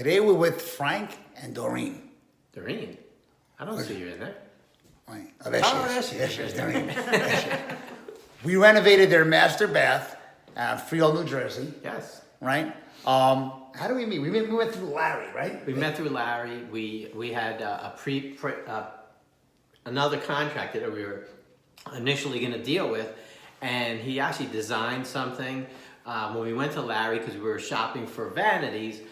Today we're with Frank and Doreen. Doreen? I don't see you in there. Right. Oh, there she Oh, is. there There she she is, is. Doreen. There she is. We renovated their master bath at Freehold, New Jersey, Yes. right? How do we meet? We went through Larry, right? We met through Larry. We had another contractor that we were initially going to deal with, and he actually designed something. When we went to Larry, because we were shopping for vanities,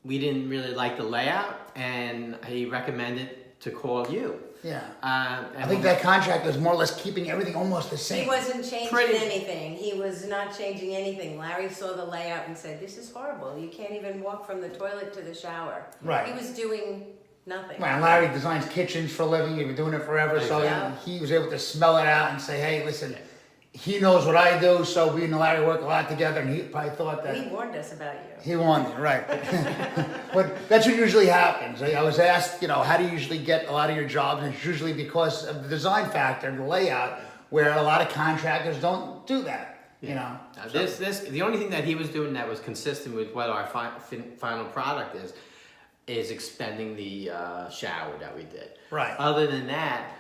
we didn't really like the layout, and he recommended to call you. Yeah. And I think that contract was more or less keeping everything almost the same. He wasn't changing Pretty- anything. He was not changing anything. Larry saw the layout and said, "This is horrible. You can't even walk from the toilet to the shower." Right. He was doing nothing. Right, and Larry designs kitchens for a living. He's been doing it forever, so Yeah. he was able to smell it out and say, "Hey, listen, he knows what I do." So we and Larry work a lot together, and he probably thought that He warned us about you. he won, right? But that's what usually happens. I was asked, how do you usually get a lot of your jobs? And it's usually because of the design factor, the layout, where a lot of contractors don't do that. Now, the only thing that he was doing that was consistent with what our final product is expanding the shower that we did. Right. Other than that,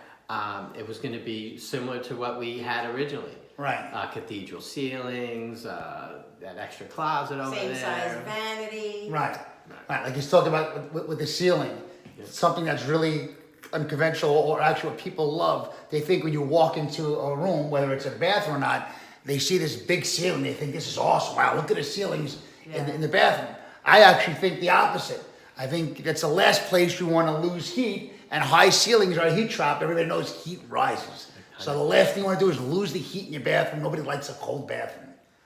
it was going to be similar to what we had originally. Right. Cathedral ceilings, that extra closet over Same there. size vanity. Right. Like he's talking about with the ceiling, something that's really unconventional, or actually what people love. They think when you walk into a room, whether it's a bathroom or not, they see this big ceiling. They think this is awesome. Wow, look at the ceilings in the bathroom. I actually think the opposite. I think that's the last place you want to lose heat, and high ceilings are a heat trap. Everybody knows heat rises. So the last thing you want to do is lose the heat in your bathroom. Nobody likes a cold bathroom.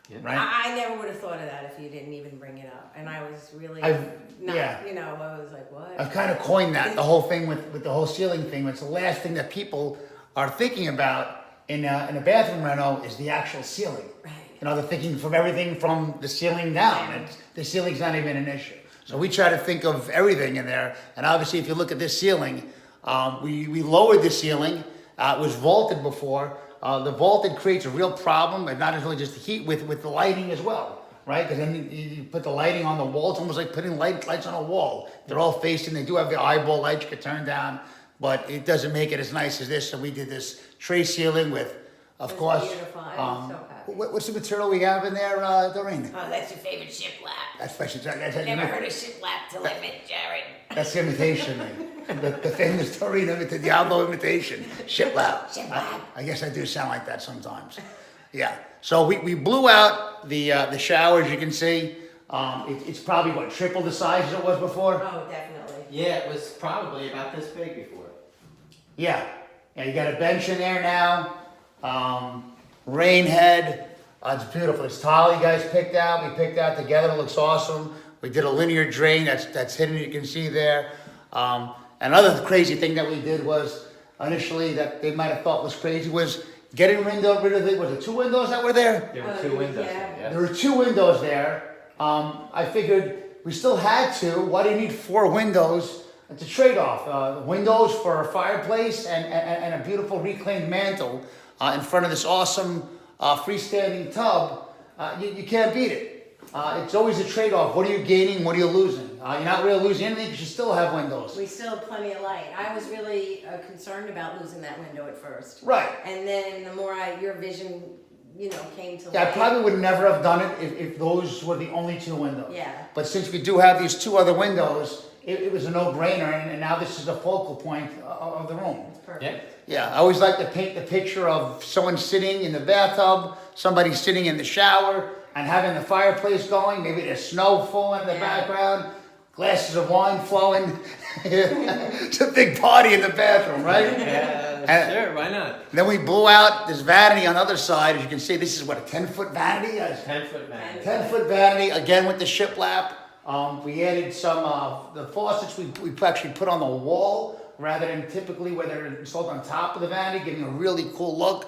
Yeah. Right? I never would have thought of that if you didn't even bring it up. And I was really I've- not, yeah. I was like, what? I've kind of coined that, the whole thing with the whole ceiling thing. It's the last thing that people are thinking about in a bathroom reno is the actual ceiling. Right. They're thinking from everything from the ceiling down. And the ceiling's not even an issue. So we try to think of everything in there. And obviously, if you look at this ceiling, we lowered the ceiling. It was vaulted before. The vaulted creates a real problem, but not really just the heat, with the lighting as well, right? Because then you put the lighting on the wall. It's almost like putting lights on a wall. They're all facing. They do have the eyeball lights you can turn down, but it doesn't make it as nice as this. So we did this tray ceiling with, of It was course. beautiful. I was so happy. What's the material we have in there, Doreen? Oh, that's your favorite shiplap. That's special. Never heard of shiplap till I met Jared. That's the imitation, the famous Doreen the Diablo imitation, shiplap. Shiplap. I guess I do sound like that sometimes. Yeah. So we blew out the shower, as you can see. It's probably triple the size as it was before. Oh, definitely. Yeah, it was probably about this big before. Yeah. Yeah. You got a bench in there now. Rain head. It's beautiful. It's tile you guys picked out. We picked out together. It looks awesome. We did a linear drain that's hidden. You can see there. Another crazy thing that we did was initially that they might have thought was crazy was getting rid of the. Was it 2 windows that were there? There were 2 windows yeah. there, yeah. There were 2 windows there. I figured we still had 2. Why do you need 4 windows? It's a trade-off. Windows for a fireplace and a beautiful reclaimed mantle in front of this awesome freestanding tub. You can't beat it. It's always a trade-off. What are you gaining? What are you losing? You're not really losing anything because you still have windows. We still have plenty of light. I was really concerned about losing that window at first. Right. And then the more your vision, came to Yeah, I light. probably would never have done it if those were the only 2 windows. Yeah. But since we do have these 2 other windows, it was a no-brainer, and now this is the focal point of the room. It's perfect. Yeah. Yeah, I always like to paint the picture of someone sitting in the bathtub, somebody sitting in the shower, and having the fireplace going. Maybe there's snow falling in the background, glasses of wine flowing. It's a big party in the bathroom, right? Yeah, sure, why not? Then we blew out this vanity on the other side. As you can see, this is what, a 10-foot vanity? 10-foot man. 10-foot vanity, again with the shiplap. We added some the faucets we actually put on the wall rather than typically where they're installed on top of the vanity, giving a really cool look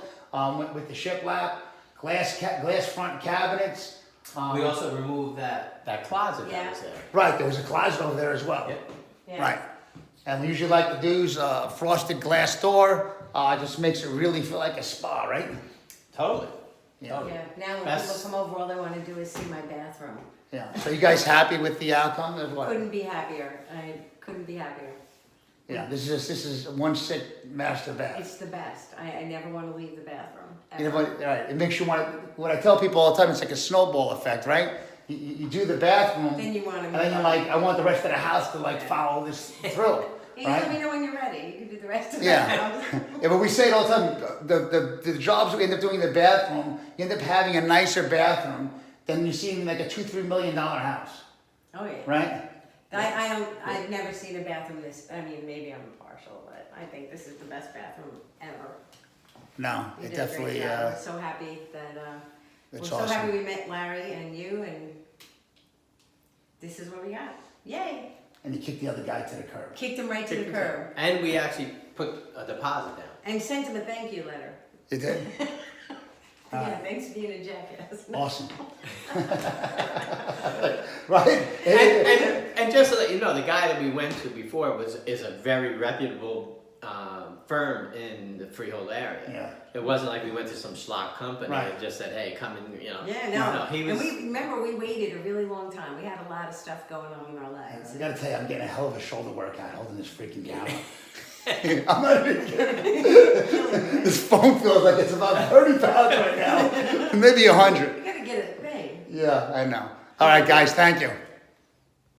with the shiplap. Glass front cabinets. We also removed that closet Yeah. that was there. Right, there was a closet over there as well. Yep. Yeah. Right. And we usually like to do is a frosted glass door. Just makes it really feel like a spa, right? Totally. Yeah. Totally. Yeah. Now when That's- people come over, all they want to do is see my bathroom. Yeah, so you guys happy with the outcome of what? Couldn't be happier. I couldn't be happier. Yeah, this is one sit master bath. It's the best. I never want to leave the bathroom. You know Ever. what, right, it makes you want, what I tell people all the time, it's like a snowball effect, right? You do the bathroom, Then you want to and then you're like, I want the rest of the house to like follow this through, You let me right? know when you're ready. You can do the rest of the Yeah, house. yeah, but we say it all the time, the jobs we end up doing in the bathroom, you end up having a nicer bathroom than you see in like a $2-3 million house, Oh yeah. right? I've never seen a bathroom this. I mean, maybe I'm partial, but I think this is the best bathroom ever. No, You it did a great definitely, job. I'm so happy that we're it's so awesome. happy we met Larry and you, and this is what we got. Yay! And you kick the other guy to the curb. Kicked him right to the curb And we actually put a deposit down. and sent him a thank you letter. You did? Yeah, Alright. thanks for being a jackass. Awesome. Right? And just so that you know, the guy that we went to before is a very reputable firm in the Freehold area. Yeah. It wasn't like we went to some schlock company Right. and just said, hey, come and, you know. Yeah, no. he was. And we remember we waited a really long time. We had a lot of stuff going on in our lives. I gotta tell you, I'm getting a hell of a shoulder workout holding this freaking camera. I'm not even kidding. This phone feels like it's about 30 pounds right now. Maybe 100. You gotta get it made. Yeah, I know. All right, guys, thank you.